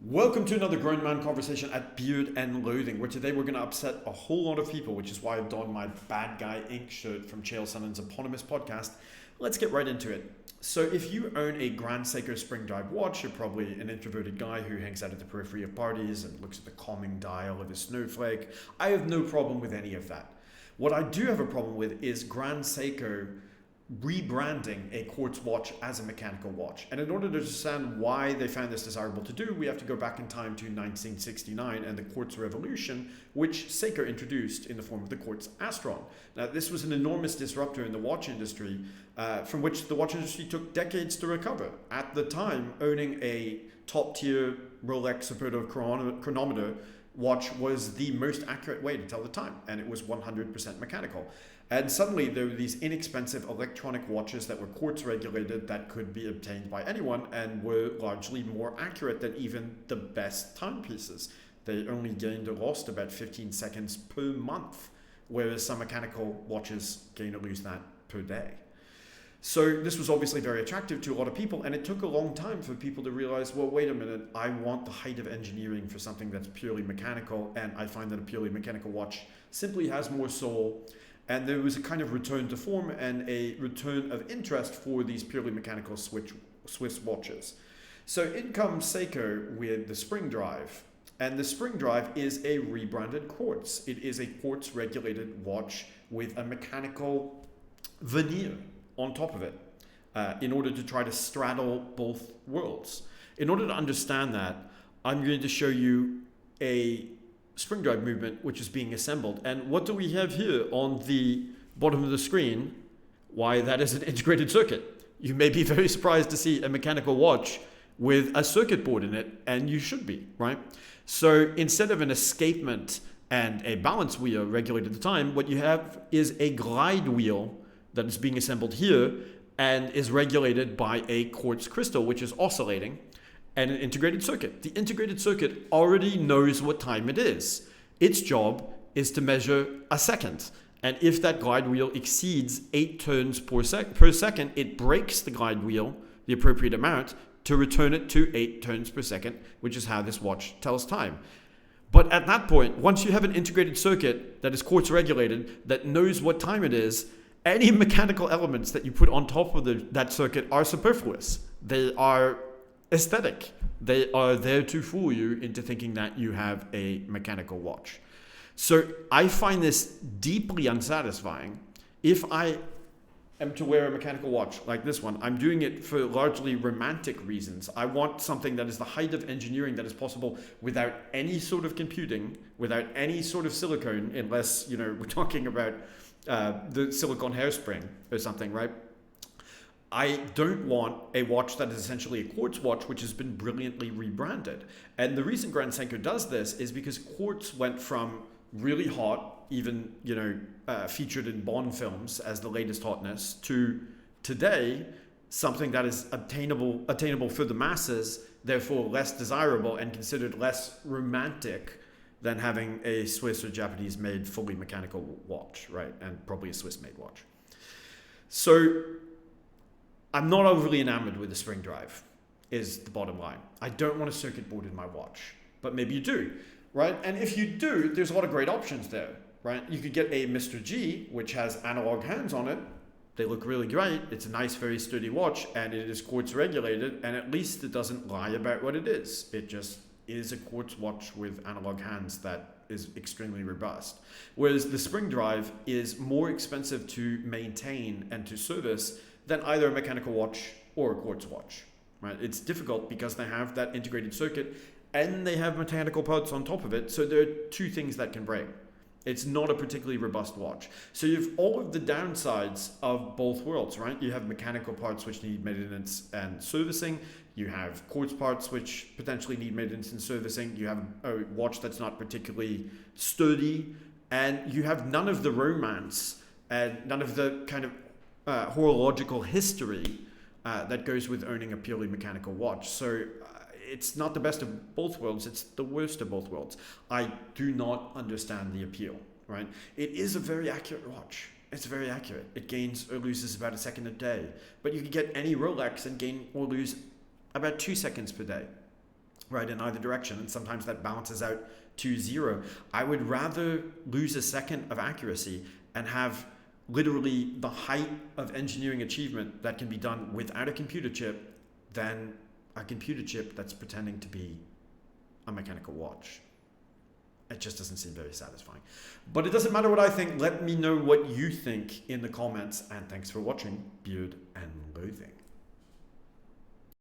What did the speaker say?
Welcome to another grown man conversation at Beard and Loathing, where today we're going to upset a whole lot of people, which is why I've donned my Bad Guy Inc. shirt from Chael Sonnen's eponymous podcast. Let's get right into it. So if you own a Grand Seiko spring drive watch, you're probably an introverted guy who hangs out at the periphery of parties and looks at the calming dial of a snowflake. I have no problem with any of that. What I do have a problem with is Grand Seiko rebranding a quartz watch as a mechanical watch. And in order to understand why they found this desirable to do, we have to go back in time to 1969 and the quartz revolution, which Seiko introduced in the form of the quartz Astron. Now, this was an enormous disruptor in the watch industry, from which the watch industry took decades to recover. At the time, owning a top-tier Rolex Saputo chronometer watch was the most accurate way to tell the time, and it was 100% mechanical. And suddenly there were these inexpensive electronic watches that were quartz regulated that could be obtained by anyone and were largely more accurate than even the best timepieces. They only gained or lost about 15 seconds per month, whereas some mechanical watches gain or lose that per day. So this was obviously very attractive to a lot of people, and it took a long time for people to realize, well, wait a minute, I want the height of engineering for something that's purely mechanical, and I find that a purely mechanical watch simply has more soul. And there was a kind of return to form and a return of interest for these purely mechanical Swiss watches. So in comes Seiko with the spring drive. And the spring drive is a rebranded quartz. It is a quartz regulated watch with a mechanical veneer on top of it in order to try to straddle both worlds. In order to understand that, I'm going to show you a spring drive movement which is being assembled. And what do we have here on the bottom of the screen? Why, that is an integrated circuit. You may be very surprised to see a mechanical watch with a circuit board in it, and you should be, right? So instead of an escapement and a balance wheel regulated the time, what you have is a glide wheel that is being assembled here and is regulated by a quartz crystal which is oscillating, and an integrated circuit. The integrated circuit already knows what time it is. Its job is to measure a second. And if that glide wheel exceeds 8 turns per second, it breaks the glide wheel, the appropriate amount, to return it to 8 turns per second, which is how this watch tells time. But at that point, once you have an integrated circuit that is quartz regulated, that knows what time it is, any mechanical elements that you put on top of that circuit are superfluous. They are aesthetic. They are there to fool you into thinking that you have a mechanical watch. So I find this deeply unsatisfying. If I am to wear a mechanical watch like this one, I'm doing it for largely romantic reasons. I want something that is the height of engineering that is possible without any sort of computing, without any sort of silicone, unless, we're talking about the silicone hairspring or something, right? I don't want a watch that is essentially a quartz watch which has been brilliantly rebranded. And the reason Grand Seiko does this is because quartz went from really hot, even featured in Bond films as the latest hotness, to today something that is attainable for the masses, therefore less desirable and considered less romantic than having a Swiss or Japanese made fully mechanical watch, right? And probably a Swiss made watch. So I'm not overly enamored with the spring drive, is the bottom line. I don't want a circuit board in my watch, but maybe you do, right? And if you do, there's a lot of great options there, right? You could get a Mr. G, which has analog hands on it. They look really great. It's a nice, very sturdy watch, and it is quartz regulated, and at least it doesn't lie about what it is. It just is a quartz watch with analog hands that is extremely robust. Whereas the spring drive is more expensive to maintain and to service than either a mechanical watch or a quartz watch, right? It's difficult because they have that integrated circuit and they have mechanical parts on top of it. So there are two things that can break. It's not a particularly robust watch. So you have all of the downsides of both worlds, right? You have mechanical parts which need maintenance and servicing. You have quartz parts which potentially need maintenance and servicing. You have a watch that's not particularly sturdy, and you have none of the romance and none of the kind of horological history that goes with owning a purely mechanical watch. So it's not the best of both worlds, it's the worst of both worlds. I do not understand the appeal, right? It is a very accurate watch. It's very accurate. It gains or loses about a second a day. But you can get any Rolex and gain or lose about 2 seconds per day. right, in either direction, and sometimes that balances out to zero. I would rather lose a second of accuracy and have literally the height of engineering achievement that can be done without a computer chip than a computer chip that's pretending to be a mechanical watch. It just doesn't seem very satisfying. But it doesn't matter what I think. Let me know what you think in the comments. And thanks for watching Beard and Loathing.